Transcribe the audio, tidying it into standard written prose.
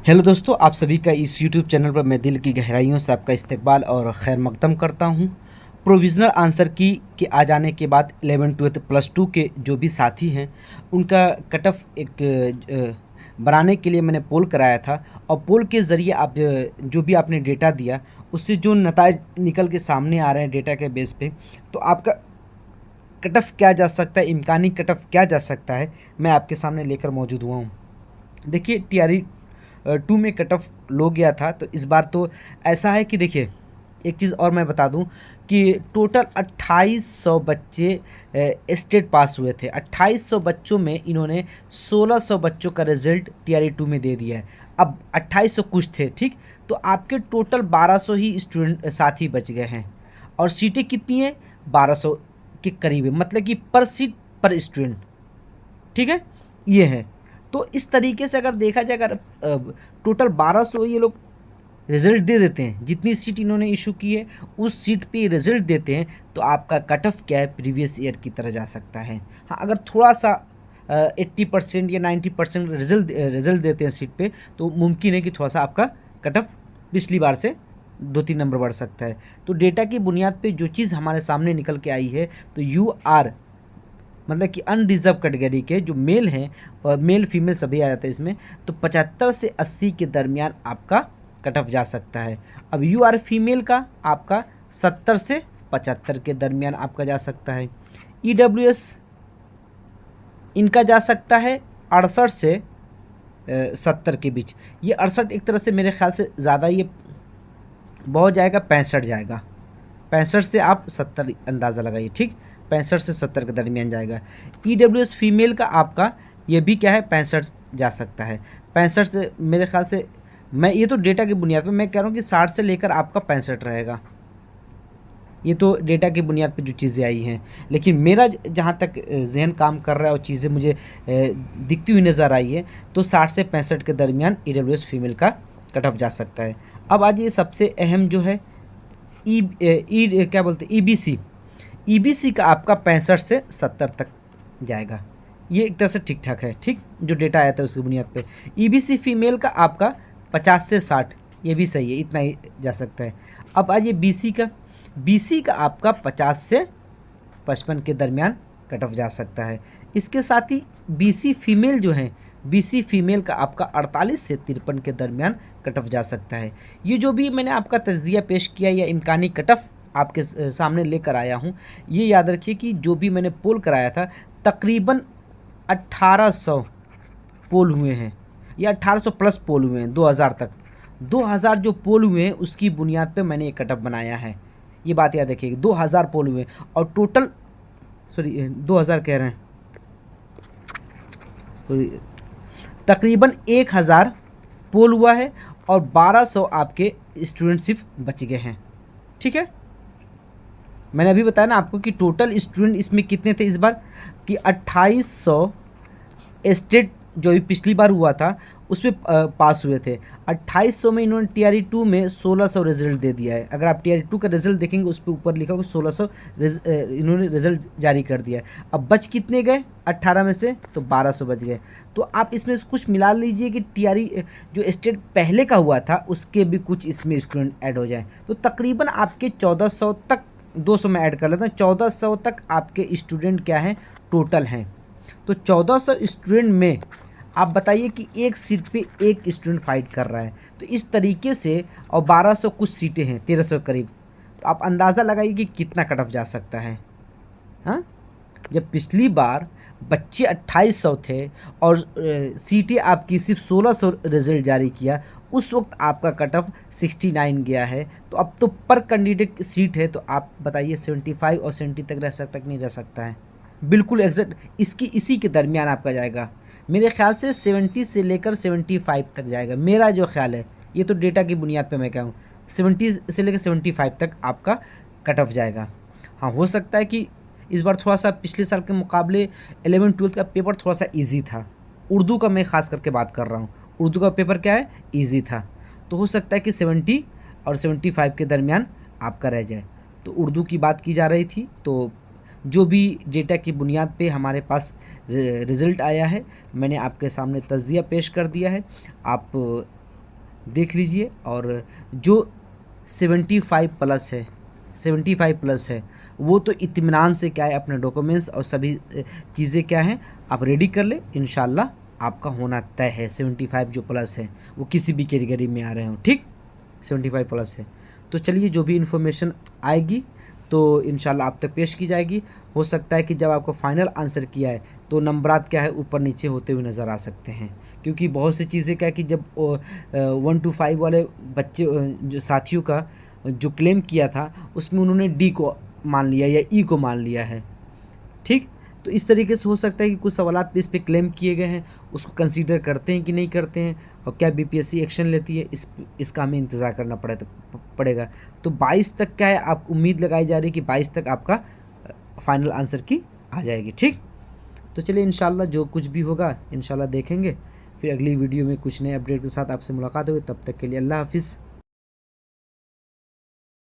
Hello दोस्तों, आप सभी का इस यूट्यूब चैनल पर मैं दिल की गहराइयों से आपका इस्तकबाल और खैर मकदम करता हूं। प्रोविज़नल आंसर की के आ जाने के बाद 11 ट्वेल्थ प्लस टू के जो भी साथी हैं उनका कट ऑफ एक बनाने के लिए मैंने पोल कराया था। और पोल के ज़रिए आप जो भी आपने डेटा दिया उससे जो नताज निकल के सामने आ रहे हैं डेटा के बेस पे, तो आपका कट ऑफ क्या जा सकता है, इम्कानी कट ऑफ क्या जा सकता है, मैं आपके सामने लेकर मौजूद हुआ हूँ। देखिए, टीआरई 2 में कट ऑफ लो गया था, तो इस बार तो ऐसा है कि देखिए, एक चीज़ और मैं बता दूं कि टोटल 2800 बच्चे स्टेट पास हुए थे। 2800 बच्चों में इन्होंने 1600 बच्चों का रिजल्ट टीआरई 2 में दे दिया है। अब 2800 कुछ थे, ठीक, तो आपके टोटल 1200 ही स्टूडेंट साथी बच गए हैं। और सीटें कितनी हैं? 1200 के करीब है, मतलब कि पर सीट पर स्टूडेंट, ठीक है, ये है। तो इस तरीके से अगर देखा जाए, अगर टोटल 1200 ये लोग रिज़ल्ट दे देते हैं, जितनी सीट इन्होंने इशू की है उस सीट पे रिज़ल्ट देते हैं, तो आपका कट ऑफ क्या है, प्रीवियस ईयर की तरह जा सकता है। हाँ, अगर थोड़ा सा 80% या 90% रिज़ल्ट देते हैं सीट पे, तो मुमकिन है कि थोड़ा सा आपका कट ऑफ पिछली बार से 2-3 नंबर बढ़ सकता है। तो डेटा की बुनियाद पे जो चीज़ हमारे सामने निकल के आई है, तो यू आर मतलब कि अनरिजर्व कैटेगरी के जो मेल हैं, और मेल फीमेल सभी आ जाते हैं इसमें, तो 75 से 80 के दरमियान आपका कट ऑफ जा सकता है। अब यू आर फीमेल का आपका 70 से 75 के दरमियान आपका जा सकता है। EWS इनका जा सकता है 68 से 70 के बीच। ये 68 एक तरह से मेरे ख्याल से ज़्यादा, ये बहुत जाएगा, 65 जाएगा। 65 से आप 70 अंदाज़ा लगाइए, ठीक, 65 से 70 के दरमियान जाएगा। EWS फीमेल का आपका ये भी क्या है, 65 जा सकता है। 65 से मेरे ख्याल से, मैं ये तो डेटा की बुनियाद पे मैं कह रहा हूँ कि 60 से लेकर आपका 65 रहेगा। ये तो डेटा की बुनियाद पे जो चीज़ें आई हैं, लेकिन मेरा जहाँ तक जहन काम कर रहा है और चीज़ें मुझे दिखती हुई नज़र आई है, तो 60 से 65 के दरमियान EWS फीमेल का कट ऑफ जा सकता है। अब आज ये सबसे अहम जो है, क्या बोलते हैं, EBC का आपका 65 से 70 तक जाएगा। ये एक तरह से ठीक ठाक है, ठीक, जो डेटा आया था उसकी बुनियाद पे। EBC फीमेल का आपका 50 से 60, ये भी सही है, इतना ही जा सकता है। अब आइए BC का आपका 50 से 55 के दरमियान कट ऑफ जा सकता है। इसके साथ ही BC फीमेल जो है, BC फीमेल का आपका 48 से 53 के दरमियान कट ऑफ जा सकता है। ये जो भी मैंने आपका तज्जिया पेश किया या इम्कानी कट ऑफ आपके सामने लेकर आया हूँ, ये याद रखिए कि जो भी मैंने पोल कराया था, तकरीबन 1800 पोल हुए हैं, या 1800 प्लस पोल हुए हैं 2000 तक। 2000 जो पोल हुए हैं उसकी बुनियाद पे मैंने एक कट ऑफ बनाया है, ये बात याद रखिएगा। 2000 पोल हुए और टोटल, सॉरी 2000 कह रहे हैं, सॉरी, तकरीबन 1000 पोल हुआ है और 1200 आपके स्टूडेंट सिर्फ बच गए हैं, ठीक है। मैंने अभी बताया ना आपको कि टोटल स्टूडेंट इसमें कितने थे इस बार, कि 2800 स्टेट जो भी पिछली बार हुआ था उसमें पास हुए थे। 2800 में इन्होंने टीआरई 2 में 1600 रिजल्ट दे दिया है। अगर आप टीआरई 2 का रिजल्ट देखेंगे उस पर ऊपर लिखा होगा 1600 इन्होंने रिजल्ट जारी कर दिया है। अब बच कितने गए 18 में से, तो 1200 बच गए। तो आप इसमें कुछ मिला लीजिए कि टीआरई जो स्टेट पहले का हुआ था उसके भी कुछ इसमें स्टूडेंट ऐड हो जाए, तो तकरीबन आपके 1400 तक, 200 में ऐड कर लेते हैं, 1400 तक आपके स्टूडेंट क्या हैं, टोटल हैं। तो 1400 स्टूडेंट में आप बताइए कि एक सीट पे एक स्टूडेंट फाइट कर रहा है, तो इस तरीके से, और 1200 कुछ सीटें हैं, 1300 करीब, तो आप अंदाज़ा लगाइए कि कितना कट ऑफ जा सकता है। हाँ, जब पिछली बार बच्चे 2800 थे और सीटें आपकी सिर्फ 1600 रिजल्ट जारी किया, उस वक्त आपका कट ऑफ 69 गया है। तो अब तो पर कैंडिडेट सीट है, तो आप बताइए 75 और 70 तक रह सकता कि नहीं रह सकता है। बिल्कुल एग्जैक्ट इसी के दरमियान आपका जाएगा। मेरे ख्याल से 70 से लेकर 75 तक जाएगा, मेरा जो ख्याल है, ये तो डेटा की बुनियाद पे मैं कहूँ 70 से लेकर 75 तक आपका कट ऑफ जाएगा। हाँ, हो सकता है कि इस बार थोड़ा सा पिछले साल के मुकाबले 11-12 का पेपर थोड़ा सा ईजी था। उर्दू का मैं ख़ास करके बात कर रहा हूँ, उर्दू का पेपर क्या है, ईजी था, तो हो सकता है कि 70 और 75 के दरमियान आपका रह जाए। तो उर्दू की बात की जा रही थी, तो जो भी डेटा की बुनियाद पे हमारे पास रिज़ल्ट आया है, मैंने आपके सामने तज्जिया पेश कर दिया है। आप देख लीजिए। और जो 75 प्लस है, 75 प्लस है, वो तो इत्मीनान से क्या है अपने डॉक्यूमेंट्स और सभी चीज़ें क्या हैं आप रेडी कर ले, इंशाल्लाह आपका होना तय है। 75 जो प्लस है वो किसी भी कैटेगरी में आ रहे हो, ठीक, 75 प्लस है। तो चलिए जो भी इन्फॉर्मेशन आएगी तो इंशाल्लाह आप तक पेश की जाएगी। हो सकता है कि जब आपको फाइनल आंसर किया है तो नंबरात क्या है ऊपर नीचे होते हुए नज़र आ सकते हैं, क्योंकि बहुत सी चीज़ें क्या है कि जब 1 to 5 वाले बच्चे जो साथियों का जो क्लेम किया था उसमें उन्होंने डी को मान लिया या ई को मान लिया है, ठीक। तो इस तरीके से हो सकता है कि कुछ सवालात पे इस पे क्लेम किए गए हैं, उसको कंसीडर करते हैं कि नहीं करते हैं, और क्या बीपीएससी एक्शन लेती है इसका हमें इंतज़ार करना पड़ेगा। तो 22 तक क्या है आप उम्मीद लगाई जा रही है कि 22 तक आपका फाइनल आंसर की आ जाएगी, ठीक। तो चलिए इंशाल्लाह जो कुछ भी होगा इंशाल्लाह देखेंगे, फिर अगली वीडियो में कुछ नए अपडेट के साथ आपसे मुलाकात होगी। तब तक के लिए अल्लाह हाफिज़।